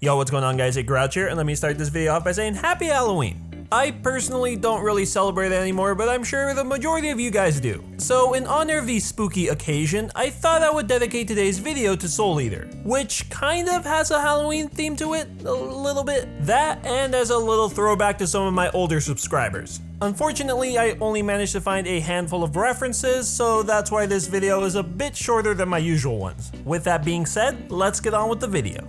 Yo, what's going on guys, it's Grouch here, and let me start this video off by saying Happy Halloween! I personally don't really celebrate it anymore, but I'm sure the majority of you guys do. So in honor of the spooky occasion, I thought I would dedicate today's video to Soul Eater, which kind of has a Halloween theme to it, a little bit. That and as a little throwback to some of my older subscribers. Unfortunately, I only managed to find a handful of references, so that's why this video is a bit shorter than my usual ones. With that being said, let's get on with the video.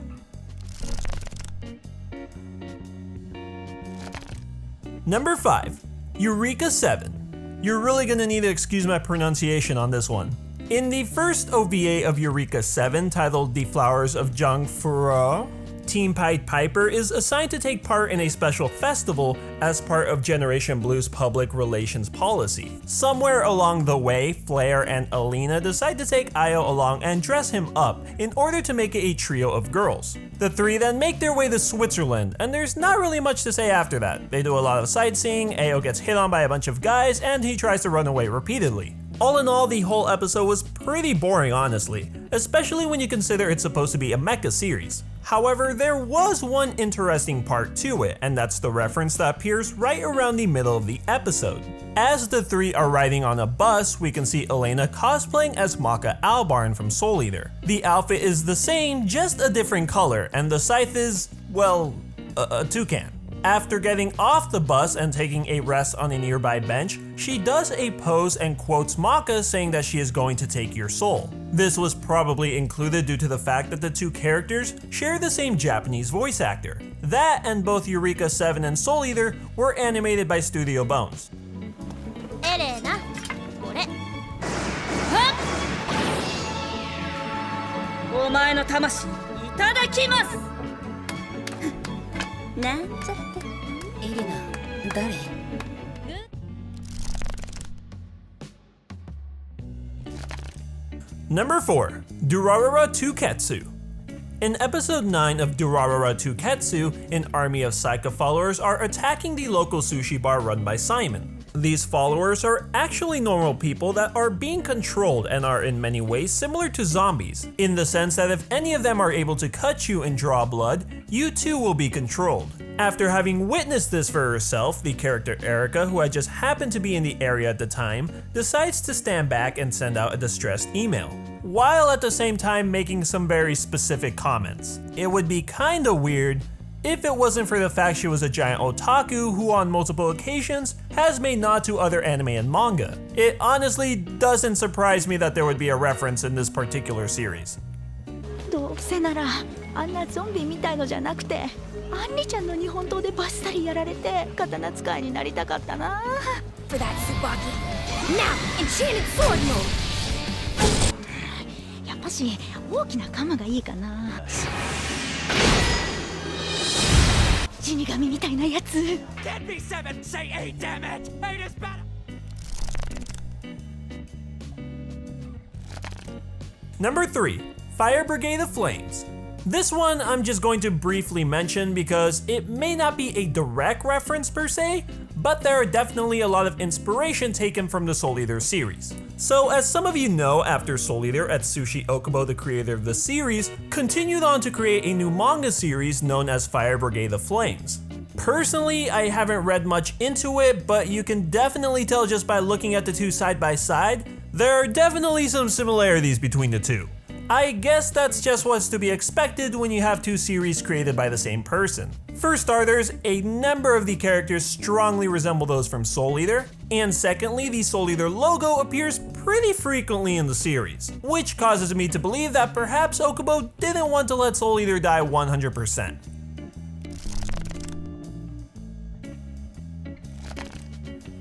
Number 5, Eureka 7. You're really gonna need to excuse my pronunciation on this one. In the first OVA of Eureka 7, titled The Flowers of Jungfrau, Team Pied Piper is assigned to take part in a special festival as part of Generation Blue's public relations policy. Somewhere along the way, Flair and Alina decide to take Io along and dress him up in order to make it a trio of girls. The three then make their way to Switzerland, and there's not really much to say after that. They do a lot of sightseeing, Io gets hit on by a bunch of guys, and he tries to run away repeatedly. All in all, the whole episode was pretty boring honestly, especially when you consider it's supposed to be a mecha series. However, there was one interesting part to it, and that's the reference that appears right around the middle of the episode. As the three are riding on a bus, we can see Elena cosplaying as Maka Albarn from Soul Eater. The outfit is the same, just a different color, and the scythe is, well, a toucan. After getting off the bus and taking a rest on a nearby bench, she does a pose and quotes Maka saying that she is going to take your soul. This was probably included due to the fact that the two characters share the same Japanese voice actor. That and both Eureka 7 and Soul Eater were animated by Studio Bones. Elena, これ。お前の魂いただきます。なんちゃって。エレナ、誰？ Number 4, Durarara Tuketsu. In episode 9 of Durarara Tuketsu, an army of Saika followers are attacking the local sushi bar run by Simon. These followers are actually normal people that are being controlled and are in many ways similar to zombies, in the sense that if any of them are able to cut you and draw blood, you too will be controlled. After having witnessed this for herself, the character Erika, who had just happened to be in the area at the time, decides to stand back and send out a distressed email, while at the same time making some very specific comments. It would be kinda weird if it wasn't for the fact she was a giant otaku who on multiple occasions has made nod to other anime and manga. It honestly doesn't surprise me that there would be a reference in this particular series. どうせならあんなゾンビみたいのじゃなくてアンリちゃんの日本刀でバッサリやられて刀使いになりたかったな。 For that Tsubaki. Now, enchanted sword mode. やっぱし大きな鎌がいいかな。死神みたいなやつ。 Get me 7, say 8, damn it! 8 is better! Number 3, Fire Brigade of Flames. This one I'm just going to briefly mention because it may not be a direct reference per se, but there are definitely a lot of inspiration taken from the Soul Eater series. So as some of you know, after Soul Eater, Atsushi Okubo, the creator of the series, continued on to create a new manga series known as Fire Brigade of Flames. Personally, I haven't read much into it, but you can definitely tell just by looking at the two side by side, there are definitely some similarities between the two. I guess that's just what's to be expected when you have two series created by the same person. For starters, a number of the characters strongly resemble those from Soul Eater, and secondly, the Soul Eater logo appears pretty frequently in the series, which causes me to believe that perhaps Okubo didn't want to let Soul Eater die 100%.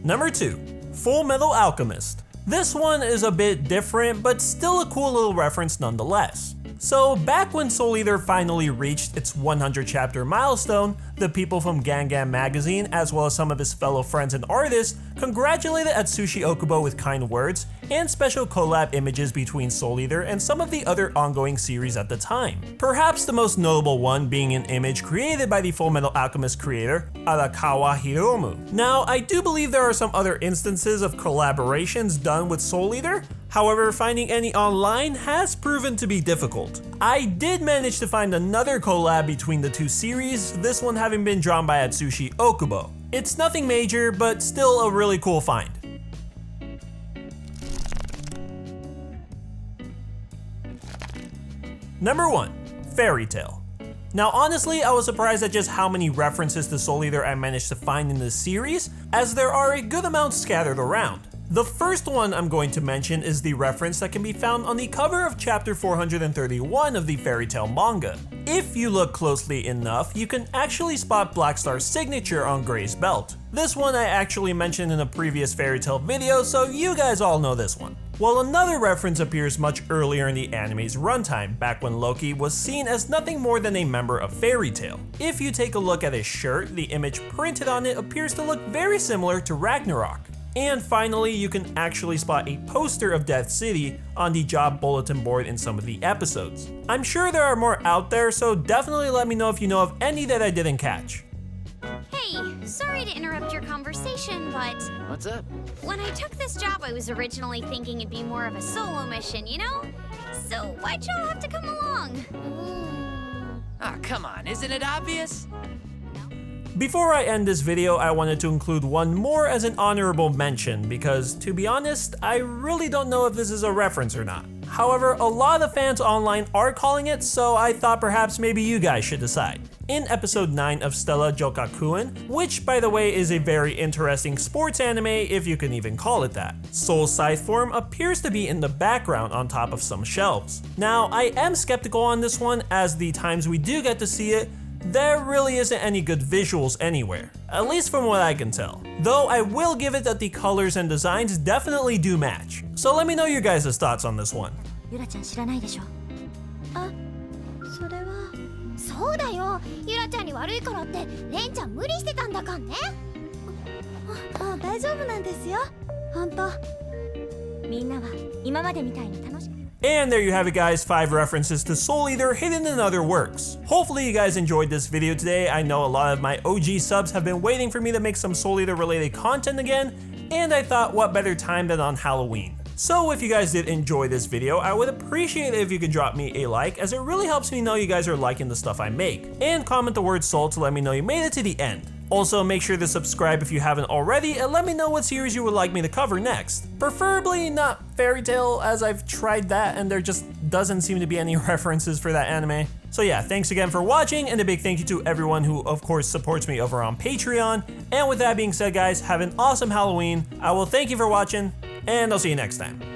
Number 2, Full Metal Alchemist. This one is a bit different, but still a cool little reference nonetheless. So back when Soul Eater finally reached its 100 chapter milestone, the people from Gangan magazine, as well as some of his fellow friends and artists, congratulated Atsushi Okubo with kind words and special collab images between Soul Eater and some of the other ongoing series at the time. Perhaps the most notable one being an image created by the Fullmetal Alchemist creator, Arakawa Hiromu. Now, I do believe there are some other instances of collaborations done with Soul Eater, however, finding any online has proven to be difficult. I did manage to find another collab between the two series, this one having been drawn by Atsushi Okubo. It's nothing major, but still a really cool find. Number 1. Fairy Tail. Now honestly, I was surprised at just how many references to Soul Eater I managed to find in this series, as there are a good amount scattered around. The first one I'm going to mention is the reference that can be found on the cover of chapter 431 of the Fairy Tail manga. If you look closely enough, you can actually spot Blackstar's signature on Gray's belt. This one I actually mentioned in a previous Fairy Tail video, so you guys all know this one. While another reference appears much earlier in the anime's runtime, back when Loki was seen as nothing more than a member of Fairy Tail. If you take a look at his shirt, the image printed on it appears to look very similar to Ragnarok. And finally, you can actually spot a poster of Death City on the job bulletin board in some of the episodes. I'm sure there are more out there, so definitely let me know if you know of any that I didn't catch. Hey, sorry to interrupt your conversation, but What's up? when I took this job, I was originally thinking it'd be more of a solo mission, you know? So why'd y'all have to come along? Ah, come on, isn't it obvious? Before I end this video, I wanted to include one more as an honorable mention because, to be honest, I really don't know if this is a reference or not. However, a lot of fans online are calling it, so I thought perhaps maybe you guys should decide. In episode 9 of Stella Jokakuen, which by the way is a very interesting sports anime if you can even call it that, Soul Scythe form appears to be in the background on top of some shelves. Now, I am skeptical on this one as the times we do get to see it, there really isn't any good visuals anywhere, at least from what I can tell. Though I will give it that the colors and designs definitely do match. So let me know your guys' thoughts on this one. ゆらちゃん知らないでしょ。あ、それは。そうだよ。ゆらちゃんに悪いからってレンちゃん無理してたんだかんね。あ、大丈夫なんですよ。本当。みんなは今までみたいに楽しく。 And there you have it guys, 5 references to Soul Eater hidden in other works. Hopefully you guys enjoyed this video today. I know a lot of my OG subs have been waiting for me to make some Soul Eater related content again, and I thought what better time than on Halloween. So if you guys did enjoy this video, I would appreciate it if you could drop me a like, as it really helps me know you guys are liking the stuff I make. And comment the word soul to let me know you made it to the end. Also, make sure to subscribe if you haven't already, and let me know what series you would like me to cover next. Preferably not Fairy Tail, as I've tried that and there just doesn't seem to be any references for that anime. So yeah, thanks again for watching, and a big thank you to everyone who of course supports me over on Patreon. And with that being said guys, have an awesome Halloween. I will thank you for watching, and I'll see you next time.